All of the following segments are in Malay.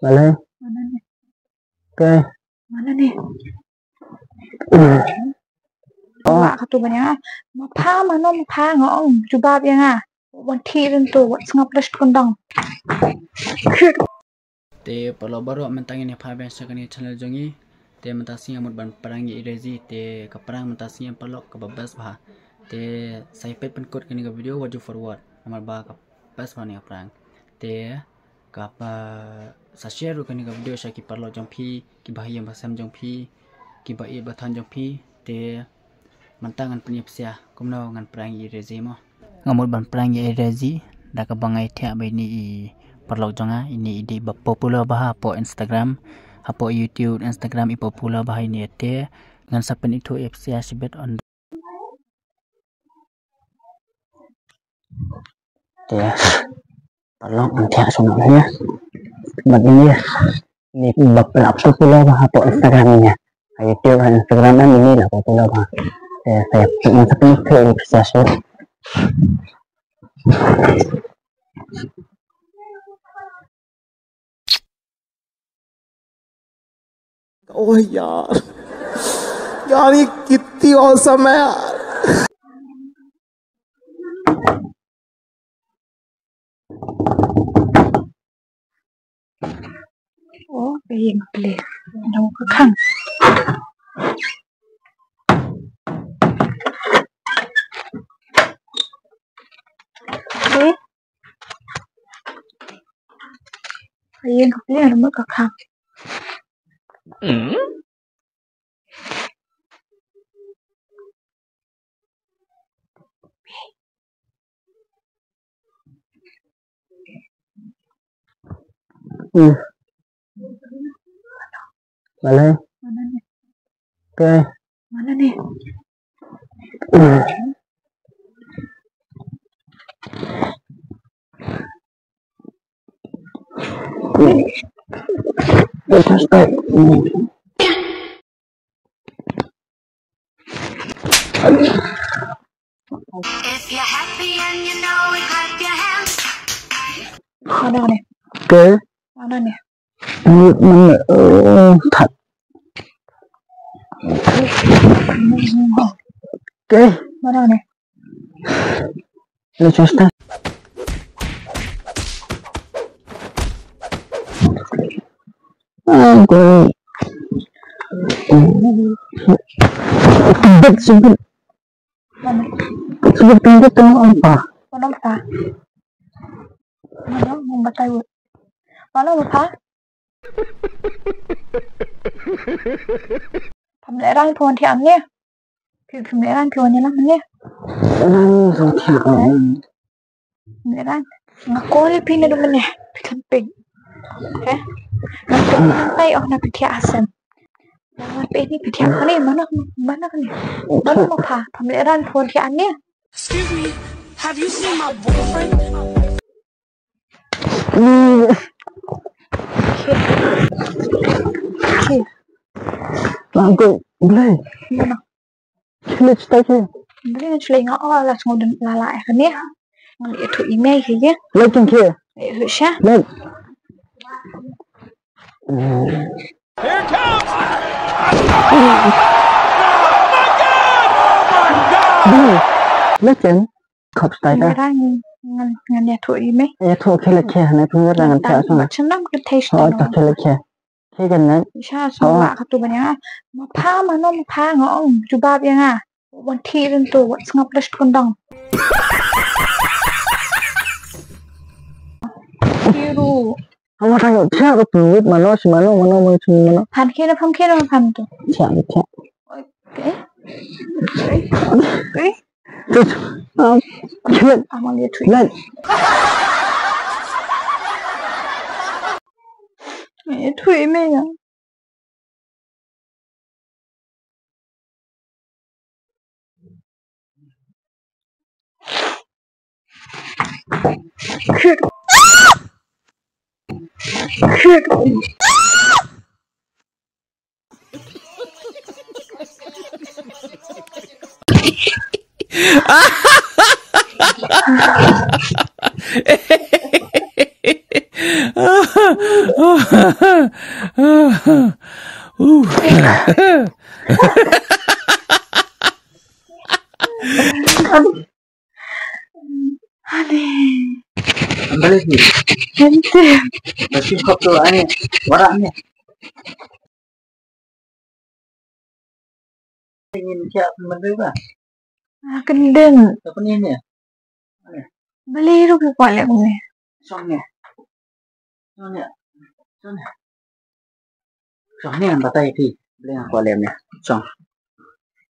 Boleh. Mana nih? Oke. Mana nih? Wah, kata banyak. Mapa mana mapa ngong. Jubab yang Wan tirin tu wat sengap les kondang. Te palo baru mentangin ni phaben sakani channel jongi te mentasi amut ban perangi irezi te kaperang mentasi yang palok ke babas bah te saipet penkot kini ke video waju forward amal ba ka pas ni perang te kapa sa share kini ke video syaki parlo jongpi ki bahaya basam jongpi ki bai bathan jongpi te mentangan penyipsia kumno ngan perangi irezi mo ngamut ban perangi irezi da ka bangai thia bai ni perlu jangan ini ide popular bah po Instagram apa YouTube Instagram i popular bah ini ete ngan sapen itu FC sibet on Ya. Tolong nanti semuanya. Begini ya. Ini popular bah po Instagramnya. YouTube dan Instagram ini lah popular bah. Saya ngan sapen itu FC sih. ओह यार यार ये कितनी औसम है यार Oh, bayi beli. Nau ke kang. Bayi beli nau ke kang. Boleh. Mana nih? Oke. Mana nih? If you're happy and you know it, clap your hands. Mana nih? Oke. Mana nih? Thật. Oke. Mana nih? Let's just start. Aku sebut Mana? sebut pintu apa? Mana apa? Mana mau batai wud? Mana apa? Pemeliharaan pohon tiang ni. Pemeliharaan pohonnya lah mana? Pemeliharaan. Ngakol pindah dulu mana? Camping. Okay? Sampai nak pergi asam. Jangan ini pergi apa ni? Mana ni? Mana mau apa? Pemeliharaan pohon tiang ni. Excuse me, have you seen my boyfriend? Okay. Aku boleh. Mana? Kita cerita ke? Boleh nak cakap ngah lah semua lala kan ni. Ngan itu email je. Lagi ke? Itu sah. Lagi. Here it comes Boleh. Lagi. Kau cerita ke? Pemeliharaan ngan itu email. Ya tu okey lagi. Nak tunggu dengan tak sama. Macam mana kita taste Oh, okey lagi. Okey kan? Saya semua kata banyak. Mapa mana mapa ngong. Jubab yang Wan tirin tu wat sengap les kondang. Tiru. Kamu tanya siapa peluit mana si mana mana. Pan kira pan tu. Siapa? Okay. Terus. Amal dia tu. Lagi. Itu email yang. Aneh. Kembali sih. Ente. Masih kok tuh aneh. Waraknya. Ingin siap menerima. Kendeng. Apa ini ya? Beli ru ke kuala ko ni. Soalnya. Soalnya yang batai sih. Beli yang kualemnya. Soalnya.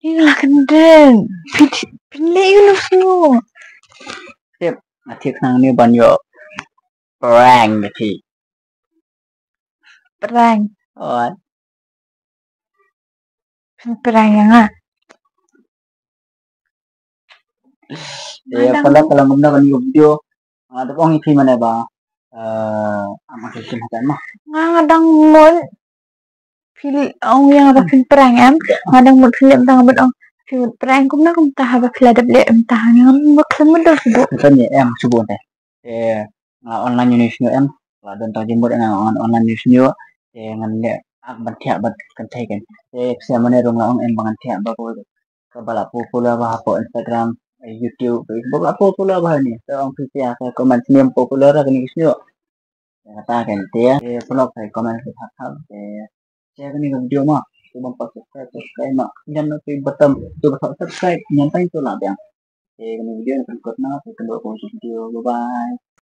Inilah kendeng. Beli lu semua. Atik nang ni banyo. Perang gitu. Perang. Oh. Perang yang ah. Pala kalau muna kan yung video. Ada pong isi mana ba? Amak isin hatan mo. Ngadang mon. Pili ang yang ada pin perang am. Ngadang mon film tang bet ang. Film perang kum na kum taha ba kila dable am taha ngam maksud mo daw subo. Kita ni em subuh teh. Online news nyo em. Dan tau jembut online news nyo. Ngan le ak ban tiak bat kan thai kan. Sia mana rong laong em bangan tiak ba ko. Kabala popular ba po Instagram, YouTube, Facebook apa popular ba ni. So ang pipia sa comment niya popular kan ni nyo. Kata kan dia vlog saya comment sa hal. Share kan ni video mo. Kung subscribe mo. Yan na po yung button. Subscribe. Yan tayo ito lang. Kan video na pagkot na. Sa video. Bye-bye.